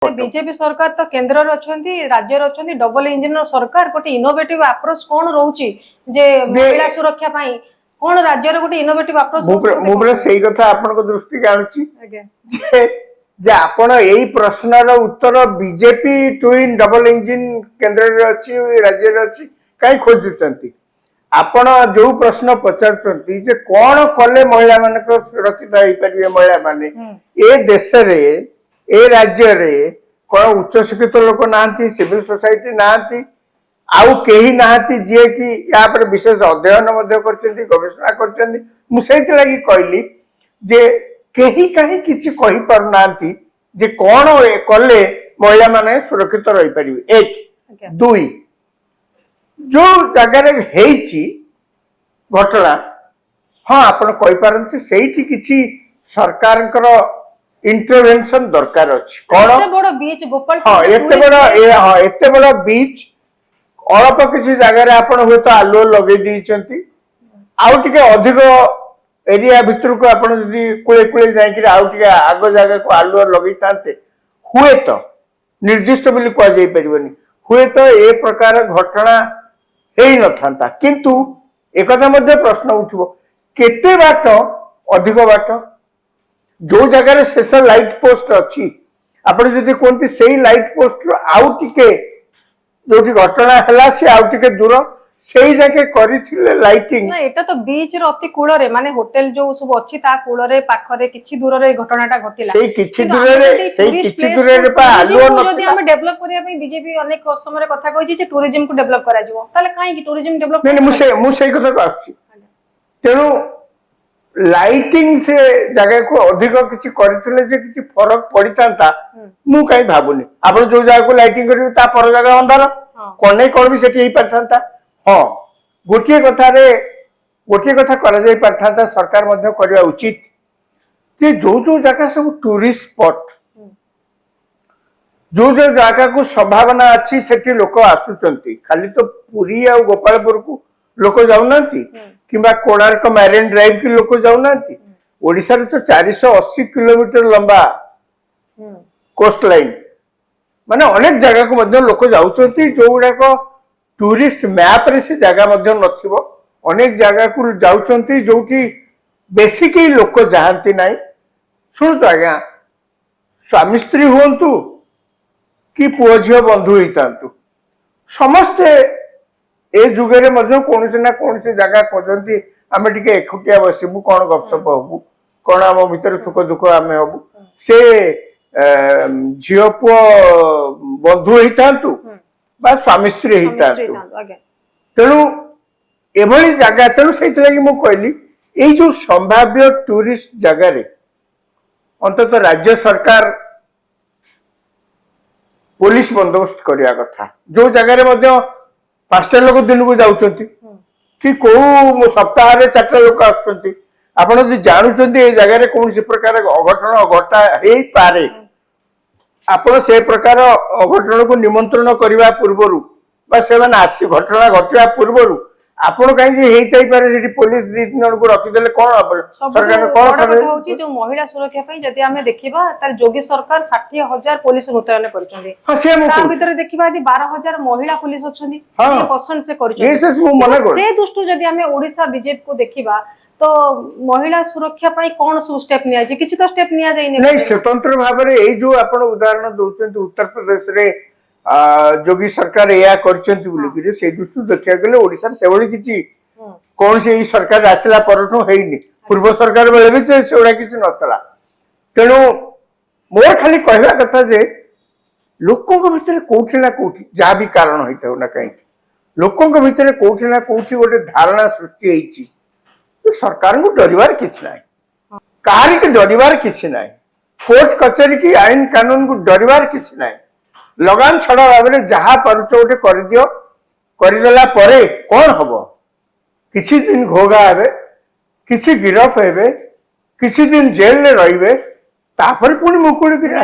BJP सरकार तो केंद्र राज्य अच्छी डबल इंजिन सरकार गोटे इनोवेटिव अप्रोच कौन रोचे जे महिला सुरक्षा पाई कौन राज्य रे गोटे इनोवेटिव अप्रोच मुबरे सेही कथा आपन दृष्टि आनुची जे आपण एई प्रश्नर उत्तर बीजेपी ट्विन डबल इंजिन केंद्र रे अछि राज्य रे अछि काई खोजुचंती आपण जो प्रश्न पचारचंती जे कोन कले महिला मानक सुरक्षित होई परिबे महिला माने ए देश रे ए राज्य रे कोन उच्च शिक्षित लोक नांती सिविल सोसाइटी नांती आउ केही नांती जे कि या पर विशेष अध्ययन मध्ये करचंती गवेषणा करचंती मु सेति लागि कहली जे केही काहे किछि कहि पर नांती जे कोन कले महिला माने सुरक्षित रहि परिबे एक दुई जो जगह रे हेची घटना हाँ आपण कहि पारंती सेठी किछि सरकारकर इंटरवेंशन दरकार अछि कोन एते बड़ बीच गोपाल हां एते बड़ बीच अल्प किछि जगह रे आपण होय तो आलो लगे दीचंती आउ टिके अधिक एरिया भितर को आपण जदी कुळे कुळे जाय कि आउ टिके आगो जगह को आलो लगे तांते हुए तो निर्दिष्ट बोली को जाय परिबनी हुए तो ए प्रकार घटना हेई न थांता किंतु एकथा मध्ये प्रश्न उठिबो केते बाट अधिक बाट जो जगह रे शेष लाइट पोस्ट अछि आपण जदी कोनती सेही लाइट पोस्ट आउ टिके जोटी घटना हला से आउ टिके दूर सेही जके करिथिले लाइटिंग ना एटा तो बीच रे अति कूल रे माने होटल जो सब अछि ता कूल रे पाखरे किछि दूर रे घटनाटा घटिला सेही किछि दूर रे पा आलो न जदी हम डेवलप करिया पई बीजेपी अनेक समय कथा कहि जे टूरिज्म को डेवलप करा जिवो ताले काई कि टूरिज्म डेवलप नहीं मु सेही कथा को आछि तेनु लाइटिंग से जगह को अधिक किछि करिथिले जे किछि फरक पडितांता मु काई भाबुनी आपण जो जगह को लाइटिंग करियो ता पर जगह अंधार कोने कोन भी सेठी हेई परथांता हां गोटिए कथा करा जाई परथांता सरकार मध्ये करिया उचित जे जो जगह सब टूरिस्ट स्पॉट जो जगह को संभावना अच्छी सेठी लोक आसुचंती खाली तो पुरी आ गोपालपुर को लोक जाउनांती किबा कोणार्क मैरिन ड्राइव की लोक जाउनांती ओडिसा रे तो 480 किलोमीटर लंबा कोस्ट लाइन माने अनेक जगह को मध्ये लोक जाउचंती जो गुडा को टूरिस्ट मैप रे से जगह मध्ये नथिबो अनेक जगह को जाउचंती जो कि बेसिकली लोक जानती नाही सुन तो आज्ञा स्वामी स्त्री हुंतु कि पुओ झियो बंधु हितांतु समस्ते ए जुगे रे मध्ये कोनसे ना कोनसे जगह खोजंती आमे टिके एखुटिया बसिबु कोन गपसप होबु कोन हम भीतर सुख दुख आमे होबु से झियो पुओ बंधु हितांतु बा स्वामी स्त्री हितांतु तेनु एभली जगह तेनु सेति लागि मु कहली एई जो संभाव्य टूरिस्ट जगह रे अंतत राज्य सरकार पुलिस बंदोबस्त करिया कथा जो जगह रे मध्ये पांचटा लोक दिन को जाउचंती कि को सप्ताह रे चारटा लोक आछंती आपण जदि जानुचंती ए जगह रे कोन से प्रकार अघटन घटा हेई पारे आपण से प्रकार अघटन को निमंत्रण करिवा पूर्वरु बा सेवन आसी घटना घटिया पूर्वरु आपण काई जे हेई ताई पारे जेडी पुलिस दिनन को रखि देले कोन सरकार कोन करे होची जो महिला सुरक्षा पई जदि हमें देखिबा तार जोगी सरकार 60,000 पुलिस मुतयन करचंदी हां से ता भीतर देखिबा यदि 12,000 महिला पुलिस अछंदी पसंद से करचंदी ये मु मना कर से दृष्टि जदि हमें ओडिसा बीजेपी को देखिबा तो महिला सुरक्षा पई कोन सब स्टेप निया जे किछि तो स्टेप निया जाई नहीं स्वतंत्र भाव रे ए जो आपण उदाहरण दोचंती उत्तर प्रदेश रे जोगी सरकार या करचंती बोली कि से दृष्टि देखिया गेले ओडिसा से बड़ी किछि कोन से ई सरकार आसिला परठो हेइनी पूर्व सरकार बेले भी से ओडा किछि नतला तेनु मोर खाली कहवा कथा जे लोकों के भीतर कोठी ना कोठी जा भी कारण होइतो ना कहीं लोकों के भीतर कोठी ना कोठी गोटे धारणा सृष्टि हेइछि तो सरकार को डरिवार किछि नाही कारी के डरिवार किछि नाही कोर्ट कचहरी की आईन कानून को डरिवार किछि नाही लगान छड़ा भाव जहा पारुच गोटे कर दियो करदेला परे कौन हबो किछि दिन घोगा हेबे किछि गिरफ हेबे किछि दिन जेल रे रहिबे तापर पुनी मुकुड़ी गिरा